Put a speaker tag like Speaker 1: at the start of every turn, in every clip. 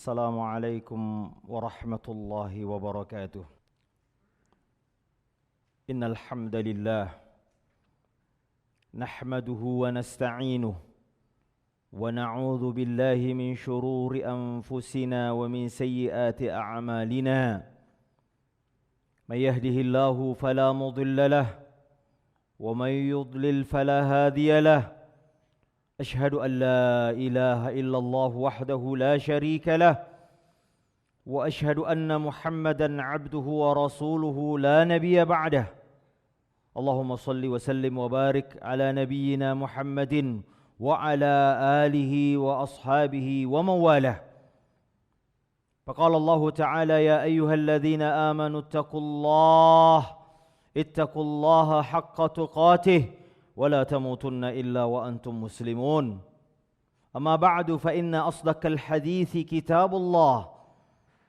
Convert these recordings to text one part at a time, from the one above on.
Speaker 1: Assalamualaikum warahmatullahi wabarakatuh. Innal hamdalillah nahmaduhu wa nasta'inuhu wa na'udzu billahi min shururi anfusina wa min sayyiati a'malina. May yahdihillahu fala mudilla lahu wa may yudlil fala hadiya lahu. أشهد أن لا إله إلا الله وحده لا شريك له وأشهد أن محمدا عبده ورسوله لا نبي بعده. اللهم صل وسلم وبارك على نبينا محمد وعلى آله وأصحابه ومن والاه. فقال الله تعالى: يا أيها الذين آمنوا اتقوا الله حق تقاته ولا تموتن إلا وأنتم مسلمون. أما بعد فإن أصدق الحديث كتاب الله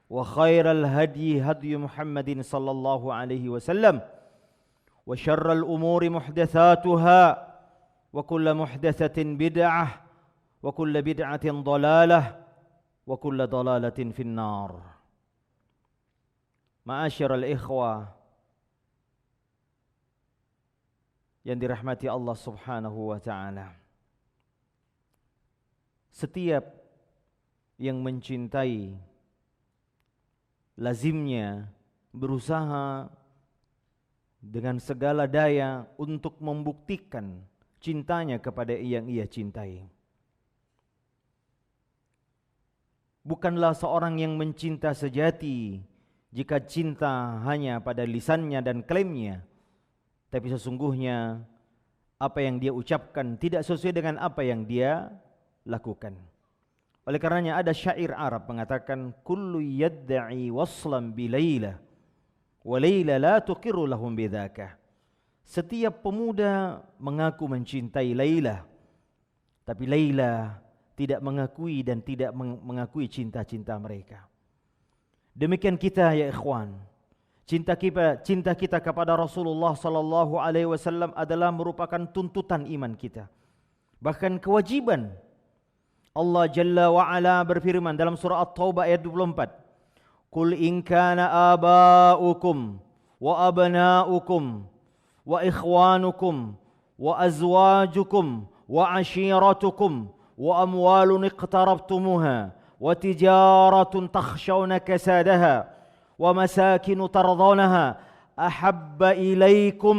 Speaker 1: وخير الهدي هدي محمد صلى الله عليه وسلم وشر الأمور محدثاتها وكل محدثة بدعة وكل بدعة ضلالة وكل ضلالة في النار. معاشر الإخوة yang dirahmati Allah Subhanahu wa ta'ala, setiap yang mencintai lazimnya berusaha dengan segala daya untuk membuktikan cintanya kepada yang ia cintai. Bukanlah seorang yang mencinta sejati jika cinta hanya pada lisannya dan klaimnya, tapi sesungguhnya apa yang dia ucapkan tidak sesuai dengan apa yang dia lakukan. Oleh karenanya ada syair Arab mengatakan, kullu yadda'i waslan bi Laila wa Laila la tuqirru lahum bidzaka. Setiap pemuda mengaku mencintai Laila, tapi Laila tidak mengakui dan tidak mengakui cinta-cinta mereka. Demikian kita ya ikhwan. Cinta kita kepada Rasulullah sallallahu alaihi wasallam adalah merupakan tuntutan iman kita, bahkan kewajiban. Allah Jalla wa Ala berfirman dalam surah At-Taubah ayat 24, "Qul in kana aba'ukum wa abna'ukum wa ikhwanukum wa azwajukum wa ashiratukum wa amwalun iqtarabtumuha wa tijaratun takhshawna kasadaha وَمَسَاكِنُ تَرْضَوْنَهَا أَحَبَّ إِلَيْكُمْ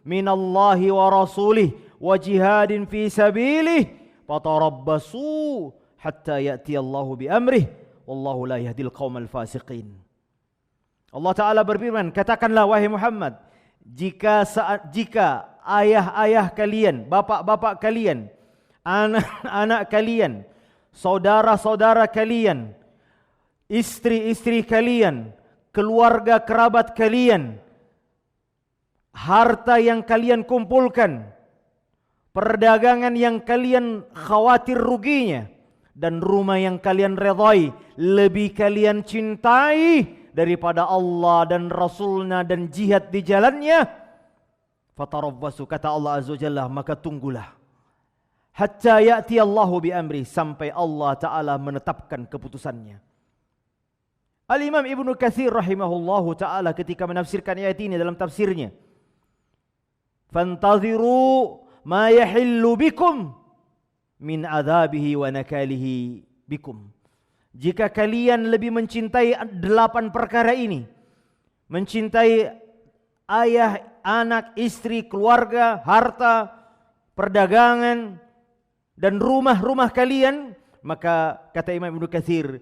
Speaker 1: مِنَ اللَّهِ وَرَسُولِهِ وَجِهَادٍ فِي سَبِيلِهِ فَتَرَبَّصُوا حَتَّى يَأْتِيَ اللَّهُ بِأَمْرِهِ وَاللَّهُ لَا يَهْدِي الْقَوْمَ الْفَاسِقِينَ. Allah Ta'ala berfirman, katakanlah wahai Muhammad, jika ayah-ayah kalian, bapak-bapak kalian, anak-anak kalian, saudara-saudara kalian, istri-istri kalian, keluarga kerabat kalian, harta yang kalian kumpulkan, perdagangan yang kalian khawatir ruginya, dan rumah yang kalian redai, lebih kalian cintai daripada Allah dan Rasulnya dan jihad di jalannya, fatarabbasu, kata Allah Azza wa Jalla, maka tunggulah, hatta ya'ti Allahu bi amri, sampai Allah Ta'ala menetapkan keputusannya. Al-Imam Ibnu Katsir rahimahullahu ta'ala ketika menafsirkan ayat ini dalam tafsirnya, "Fantaziru ma yahillu bikum min adzabihi wa nakalihi bikum." Jika kalian lebih mencintai 8 perkara ini, mencintai ayah, anak, istri, keluarga, harta, perdagangan, dan rumah-rumah kalian, maka kata Imam Ibnu Katsir,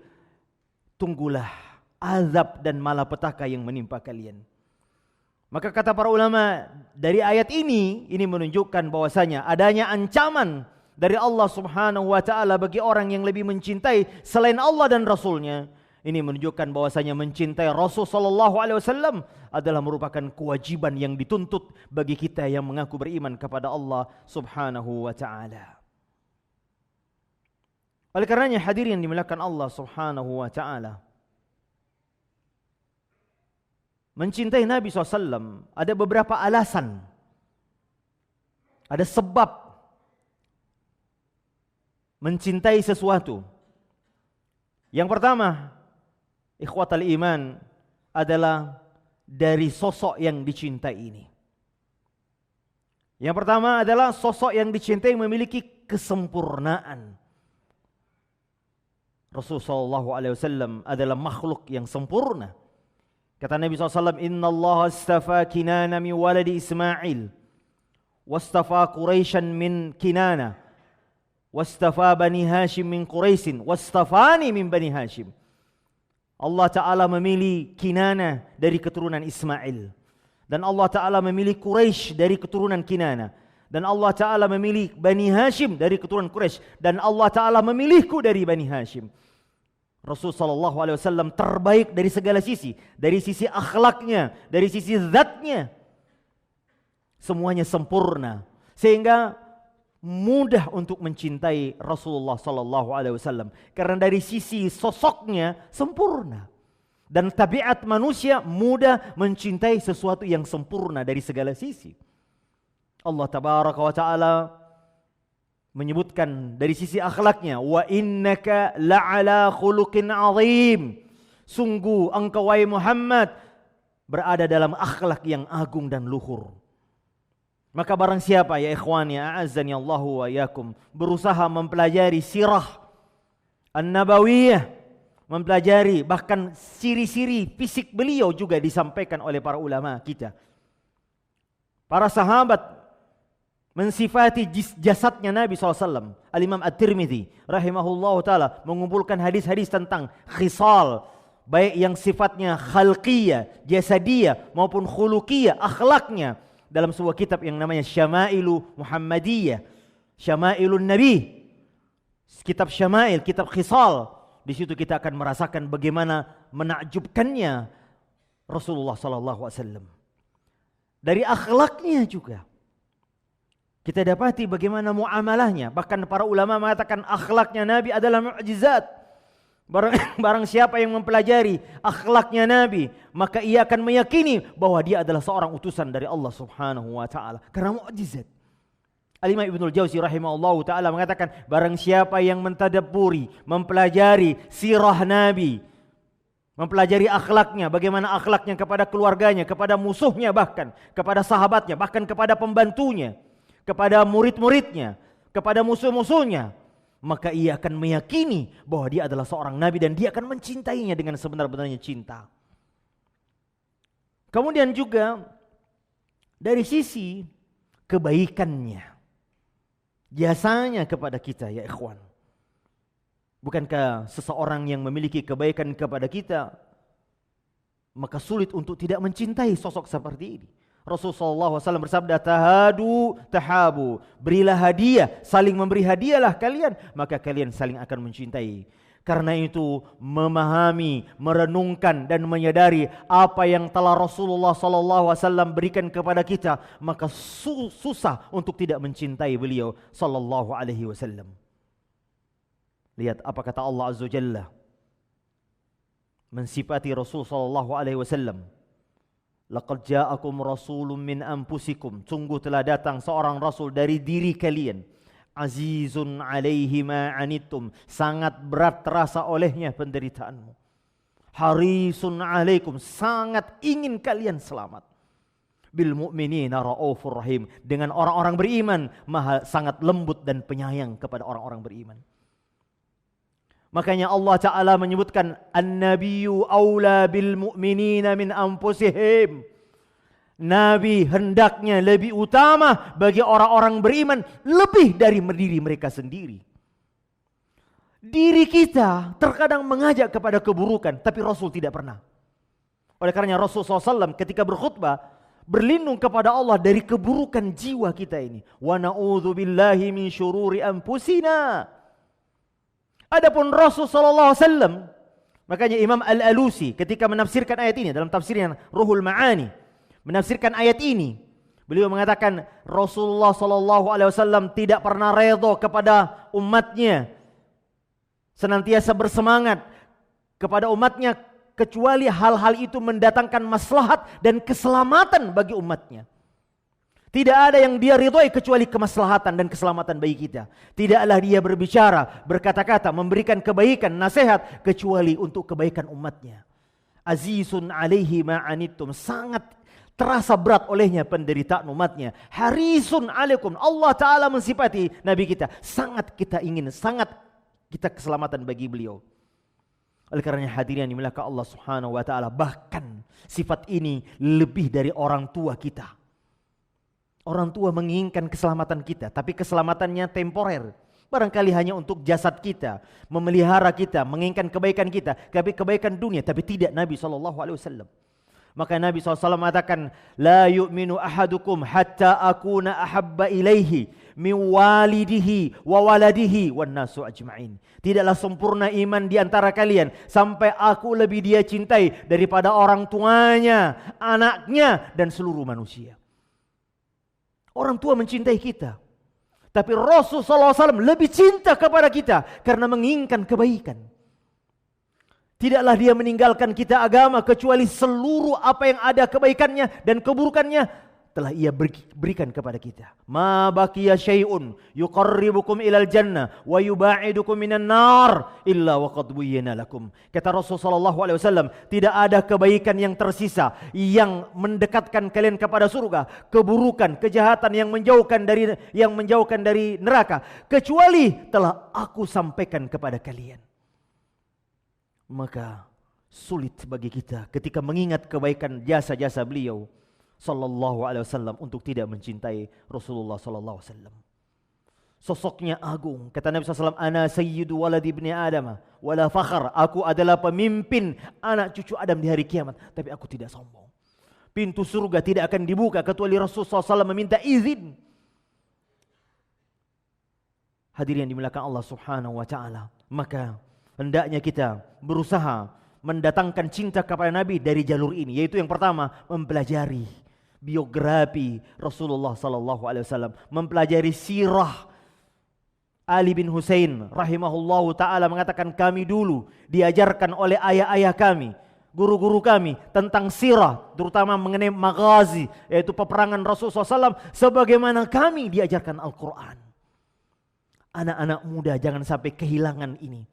Speaker 1: tunggulah azab dan malapetaka yang menimpa kalian. Maka kata para ulama, dari ayat ini menunjukkan bahwasanya adanya ancaman dari Allah Subhanahu wa ta'ala bagi orang yang lebih mencintai selain Allah dan Rasulnya. Ini menunjukkan bahwasanya mencintai Rasul sallallahu alaihi wasallam adalah merupakan kewajiban yang dituntut bagi kita yang mengaku beriman kepada Allah Subhanahu wa ta'ala. Oleh karenanya hadirin yang dimuliakan Allah Subhanahu wa ta'ala, mencintai Nabi SAW ada beberapa alasan, ada sebab mencintai sesuatu. Yang pertama, ikhwatal iman, adalah dari sosok yang dicintai ini. Yang pertama adalah sosok yang dicintai memiliki kesempurnaan. Rasulullah SAW adalah makhluk yang sempurna. Kata Nabi SAW, Inna Allah astafa Kinana min waladi Ismail, wastafa Quraisyan min Kinana, wastafa Bani Hashim min Quraisin, wastafani min Bani Hashim. Allah Ta'ala memilih Kinana dari keturunan Ismail. Dan Allah Ta'ala memilih Quraisy dari keturunan Kinana. Dan Allah Ta'ala memilih Bani Hashim dari keturunan Quraisy. Dan Allah Ta'ala memilihku dari Bani Hashim. Rasulullah SAW terbaik dari segala sisi. Dari sisi akhlaknya, dari sisi zatnya. Semuanya sempurna. Sehingga mudah untuk mencintai Rasulullah SAW karena dari sisi sosoknya sempurna, dan tabiat manusia mudah mencintai sesuatu yang sempurna dari segala sisi. Allah Tabaraka wa Ta'ala menyebutkan dari sisi akhlaknya, wa innaka la'ala khuluqin azim, sungguh engkau wahai Muhammad berada dalam akhlak yang agung dan luhur. Maka barang siapa ya ikhwani a'azzani Allahu wa iyyakum berusaha mempelajari sirah an-nabawiyah, mempelajari bahkan ciri-ciri fisik beliau juga disampaikan oleh para ulama kita. Para sahabat mensifati jasadnya Nabi SAW. Al-Imam At-Tirmidzi rahimahullahu ta'ala mengumpulkan hadis-hadis tentang khisal, baik yang sifatnya khalqiyah, jasadiyah maupun khuluqiyah, akhlaknya, dalam sebuah kitab yang namanya Syamailu Muhammadiyah, Syamailun Nabi, kitab Syamail, kitab Khisal. Di situ kita akan merasakan bagaimana menakjubkannya Rasulullah SAW. Dari akhlaknya juga kita dapati bagaimana muamalahnya. Bahkan para ulama mengatakan akhlaknya Nabi adalah mukjizat. Barang siapa yang mempelajari akhlaknya Nabi, maka ia akan meyakini bahwa dia adalah seorang utusan dari Allah Subhanahu wa Ta'ala, karena mukjizat. Al-Imam Ibnul Jauzi rahimahullahu ta'ala mengatakan, barang siapa yang mentadabburi, mempelajari sirah Nabi, mempelajari akhlaknya, bagaimana akhlaknya kepada keluarganya, kepada musuhnya, bahkan kepada sahabatnya, bahkan kepada pembantunya, kepada murid-muridnya, kepada musuh-musuhnya, maka ia akan meyakini bahwa dia adalah seorang nabi dan dia akan mencintainya dengan sebenar-benarnya cinta. Kemudian juga dari sisi kebaikannya, jasanya kepada kita ya ikhwan. Bukankah seseorang yang memiliki kebaikan kepada kita maka sulit untuk tidak mencintai sosok seperti ini? Rasulullah SAW bersabda, tahadu tahabu, berilah hadiah, saling memberi hadiahlah kalian, maka kalian saling akan mencintai. Karena itu memahami, merenungkan dan menyadari apa yang telah Rasulullah SAW berikan kepada kita, maka susah untuk tidak mencintai beliau SAW. Lihat apa kata Allah Azza wa Jalla mensifati Rasul SAW. Laqad ja'akum rasulun min anfusikum, sungguh telah datang seorang rasul dari diri kalian. Azizun 'alaihi ma 'anittum, sangat berat terasa olehnya penderitaanmu. Harisun 'alaikum, sangat ingin kalian selamat. Bil mu'minina raufur rahim, dengan orang-orang beriman sangat lembut dan penyayang kepada orang-orang beriman. Makanya Allah Ta'ala menyebutkan An-Nabiyyu awla bil mu'minina min anfusihim. Nabi hendaknya lebih utama bagi orang-orang beriman lebih dari diri mereka sendiri. Diri kita terkadang mengajak kepada keburukan, tapi Rasul tidak pernah. Oleh karena Rasul SAW ketika berkhutbah berlindung kepada Allah dari keburukan jiwa kita ini. Wa na'udzu billahi min syururi anfusina. Adapun Rasul sallallahu alaihi wasallam, makanya Imam Al-Alusi ketika menafsirkan ayat ini dalam tafsirnya Ruhul Ma'ani, menafsirkan ayat ini, beliau mengatakan Rasulullah sallallahu alaihi wasallam tidak pernah redha kepada umatnya, senantiasa bersemangat kepada umatnya kecuali hal-hal itu mendatangkan maslahat dan keselamatan bagi umatnya. Tidak ada yang dia ridhoi kecuali kemaslahatan dan keselamatan bagi kita. Tidaklah dia berbicara, berkata-kata, memberikan kebaikan, nasihat kecuali untuk kebaikan umatnya. Azizun alaihi ma'anittum, sangat terasa berat olehnya penderitaan umatnya. Harisun alaikum, Allah Ta'ala mensifati Nabi kita, sangat kita ingin, sangat kita keselamatan bagi beliau. Oleh karenanya hadirin yang dimuliakan Allah Subhanahu wa Ta'ala, bahkan sifat ini lebih dari orang tua kita. Orang tua menginginkan keselamatan kita, tapi keselamatannya temporer. Barangkali hanya untuk jasad kita, memelihara kita, menginginkan kebaikan kita, tapi kebaikan dunia, tapi tidak Nabi SAW. Maka Nabi SAW mengatakan, La yu'minu ahadukum hatta akuna ahabba ilaihi min walidihi wa waladihi wan nasu ajma'in. Tidaklah sempurna iman di antara kalian sampai aku lebih dia cintai daripada orang tuanya, anaknya, dan seluruh manusia. Orang tua mencintai kita, tapi Rasulullah SAW lebih cinta kepada kita karena menginginkan kebaikan. Tidaklah dia meninggalkan kita agama kecuali seluruh apa yang ada kebaikannya dan keburukannya telah ia berikan kepada kita. Ma baqiya syai'un yuqarribukum ilal jannah wa yuba'idukum minan nar illa waqad buyyina lakum. Kata Rasulullah SAW, tidak ada kebaikan yang tersisa yang mendekatkan kalian kepada surga, keburukan, kejahatan yang menjauhkan dari neraka, kecuali telah aku sampaikan kepada kalian. Maka sulit bagi kita ketika mengingat kebaikan jasa-jasa beliau sallallahu alaihi wasallam untuk tidak mencintai Rasulullah sallallahu alaihi wasallam. Sosoknya agung. Kata Nabi SAW, Ana sayyidu walad ibni Adam wala fakhar. Aku adalah pemimpin anak cucu Adam di hari kiamat, tapi aku tidak sombong. Pintu surga tidak akan dibuka kecuali Rasulullah SAW meminta izin. Hadirin yang dimuliakan Allah Subhanahu wa Ta'ala, maka hendaknya kita berusaha mendatangkan cinta kepada Nabi dari jalur ini, yaitu yang pertama, mempelajari biografi Rasulullah sallallahu alaihi wasallam, mempelajari sirah. Ali bin Husain rahimahullahu taala mengatakan, kami dulu diajarkan oleh ayah-ayah kami, guru-guru kami tentang sirah, terutama mengenai maghazi, yaitu peperangan Rasulullah SAW, sebagaimana kami diajarkan Al-Quran. Anak-anak muda jangan sampai kehilangan ini.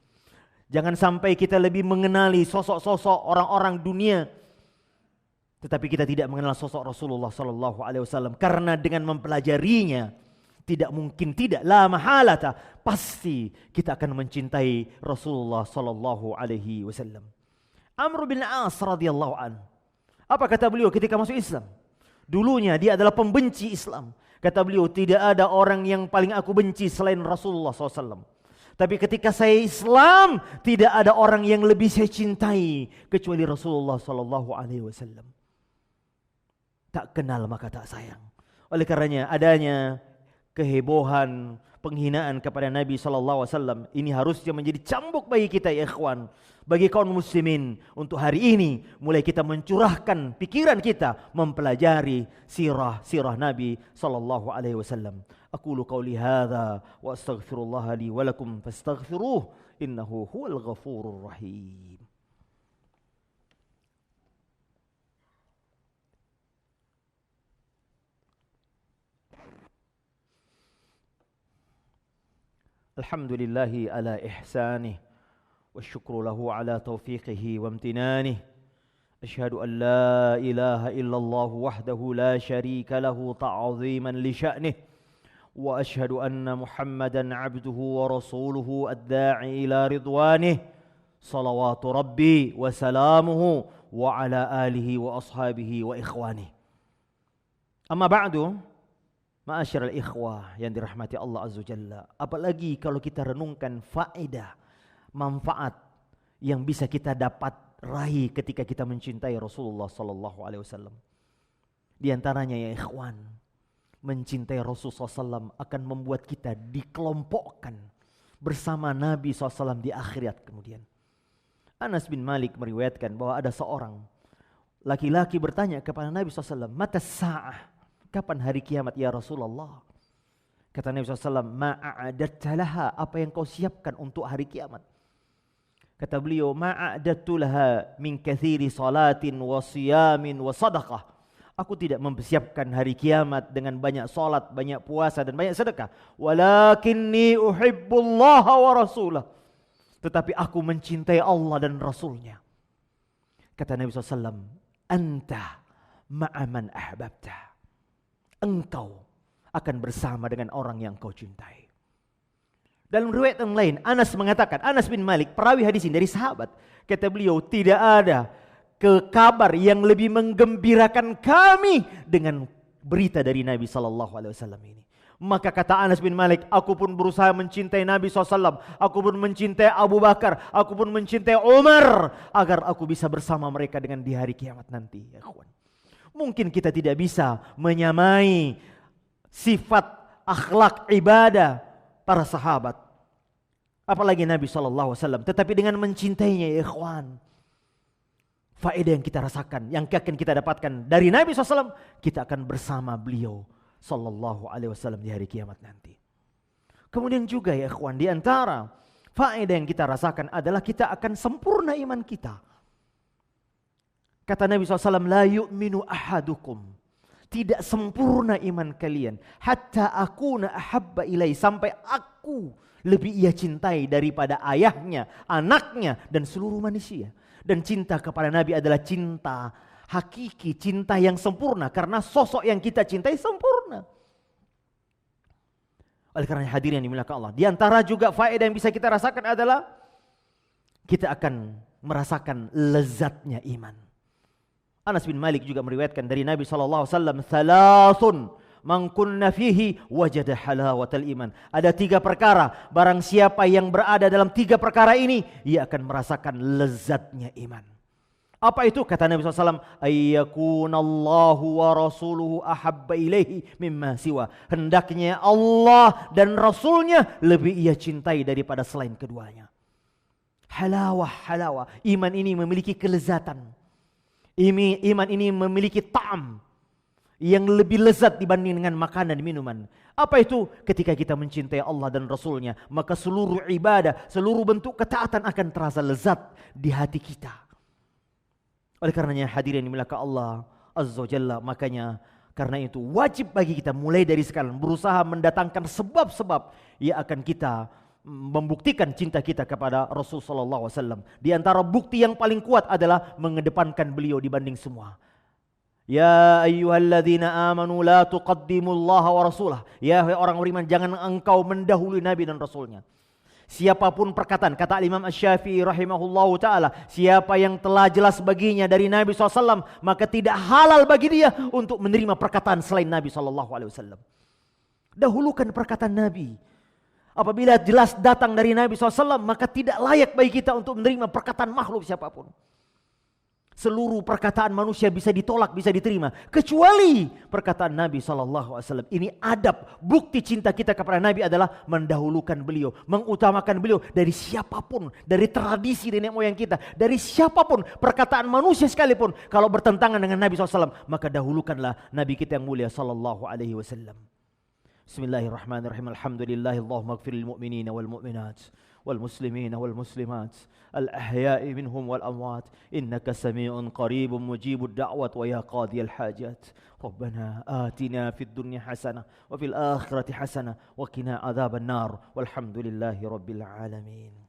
Speaker 1: Jangan sampai kita lebih mengenali sosok-sosok orang-orang dunia, tetapi kita tidak mengenal sosok Rasulullah sallallahu alaihi wasallam, karena dengan mempelajarinya tidak mungkin tidak, la mahalata, pasti kita akan mencintai Rasulullah sallallahu alaihi wasallam. Amr bin As radhiyallahu an, apa kata beliau ketika masuk Islam? Dulunya dia adalah pembenci Islam. Kata beliau, tidak ada orang yang paling aku benci selain Rasulullah SAW. Tapi ketika saya Islam, tidak ada orang yang lebih saya cintai kecuali Rasulullah SAW. Tak kenal maka tak sayang. Oleh karenanya adanya kehebohan, penghinaan kepada Nabi SAW, ini harusnya menjadi cambuk bagi kita ya ikhwan, bagi kaum muslimin, untuk hari ini mulai kita mencurahkan pikiran kita mempelajari sirah Nabi SAW. Aqulu qawli hadza wa astaghfirullah li wa lakum fastaghfiruh innahu huwal ghafurur rahim. Alhamdulillahi ala ihsanih wa syukru lahu ala taufiqihi wa amtinanihi. Asyhadu an la ilaha illallah wahdahu la syarika lahu ta'ziman li sya'nih. Wa asyhadu anna Muhammadan abduhu wa rasuluhu ad-da'i ila ridwanih. Salawatu rabbi wa salamuhu wa ala alihi wa ashabihi wa ikhwanih. Amma ba'du. Ma'asyiral ikhwah yang dirahmati Allah Azza Jalla, apalagi kalau kita renungkan faedah, manfaat yang bisa kita dapat raih ketika kita mencintai Rasulullah sallallahu alaihi wasallam. Di antaranya ya ikhwan, mencintai Rasulullah SAW akan membuat kita dikelompokkan bersama Nabi SAW di akhirat kemudian. Anas bin Malik meriwayatkan bahwa ada seorang laki-laki bertanya kepada Nabi SAW, Mata sa'ah? Kapan hari kiamat ya Rasulullah? Kata Nabi SAW, ma'a'adatta laha, apa yang kau siapkan untuk hari kiamat? Kata beliau, ma'a'adattu laha min kathiri salatin wa siyamin wa sadaqah. Aku tidak mempersiapkan hari kiamat dengan banyak salat, banyak puasa dan banyak sedekah. Walakinni uhibbullaha wa rasulah. Tetapi aku mencintai Allah dan Rasulnya. Kata Nabi SAW, anta ma'aman ahbabta. Engkau akan bersama dengan orang yang kau cintai. Dalam riwayat yang lain, Anas mengatakan, Anas bin Malik, perawi hadis ini dari sahabat. Kata beliau, tidak ada kabar yang lebih menggembirakan kami dengan berita dari Nabi SAW ini. Maka kata Anas bin Malik, aku pun berusaha mencintai Nabi SAW. Aku pun mencintai Abu Bakar. Aku pun mencintai Umar. Agar aku bisa bersama mereka dengan di hari kiamat nanti. Ya kawan. Mungkin kita tidak bisa menyamai sifat akhlak ibadah para sahabat. Apalagi Nabi SAW. Tetapi dengan mencintainya ya kawan. Faedah yang kita rasakan, yang akan kita dapatkan dari Nabi SAW. Kita akan bersama beliau sallallahu alaihi wasallam di hari kiamat nanti. Kemudian juga ya ikhwan, di antara faedah yang kita rasakan adalah kita akan sempurna iman kita. Kata Nabi SAW, la yu'minu ahadukum. Tidak sempurna iman kalian. Hatta akuna ahabba ilai. Sampai aku lebih ia cintai daripada ayahnya, anaknya, dan seluruh manusia. Dan cinta kepada Nabi adalah cinta hakiki, cinta yang sempurna. Karena sosok yang kita cintai sempurna. Oleh karena hadirin yang dimuliakan Allah, di antara juga faedah yang bisa kita rasakan adalah kita akan merasakan lezatnya iman. Anas bin Malik juga meriwayatkan dari Nabi SAW, thalathun man kunna fihi wajada halawatal iman. Ada 3 perkara, barang siapa yang berada dalam 3 perkara ini, ia akan merasakan lezatnya iman. Apa itu? Kata Nabi SAW, ayyakunallahu wa rasuluhu ahabba ilaihi mimma siwa. Hendaknya Allah dan Rasulnya lebih ia cintai daripada selain keduanya. Halawah. Iman ini memiliki kelezatan. Iman ini memiliki ta'am yang lebih lezat dibanding dengan makanan dan minuman. Apa itu? Ketika kita mencintai Allah dan Rasulnya, maka seluruh ibadah, seluruh bentuk ketaatan akan terasa lezat di hati kita. Oleh karenanya hadirin dimuliakan Allah Azza wa Jalla, makanya karena itu wajib bagi kita mulai dari sekarang berusaha mendatangkan sebab-sebab yang akan kita membuktikan cinta kita kepada Rasul sallallahu alaihi wasallam. Di antara bukti yang paling kuat adalah mengedepankan beliau dibanding semua. Ya ayyuhalladzina amanu la tuqaddimullaha wa rasulah. Ya orang beriman, jangan engkau mendahului Nabi dan Rasulnya. Siapapun perkataan, kata Imam Asy-Syafi'i rahimahullahu ta'ala, siapa yang telah jelas baginya dari Nabi SAW, maka tidak halal bagi dia untuk menerima perkataan selain Nabi SAW. Dahulukan perkataan Nabi. Apabila jelas datang dari Nabi SAW, maka tidak layak bagi kita untuk menerima perkataan makhluk siapapun. Seluruh perkataan manusia bisa ditolak, bisa diterima, kecuali perkataan Nabi SAW. Ini adab, bukti cinta kita kepada Nabi adalah mendahulukan beliau, mengutamakan beliau dari siapapun, dari tradisi nenek moyang kita, dari siapapun, perkataan manusia sekalipun. Kalau bertentangan dengan Nabi SAW, maka dahulukanlah Nabi kita yang mulia SAW. Bismillahirrahmanirrahim. Alhamdulillahi Allahumma gfiril mu'minina wal mu'minat والمسلمين والمسلمات الأحياء منهم والأموات إنك سميع قريب مجيب الدعوة ويا قاضي الحاجات ربنا آتنا في الدنيا حسنة وفي الآخرة حسنة وقنا عذاب النار والحمد لله رب العالمين.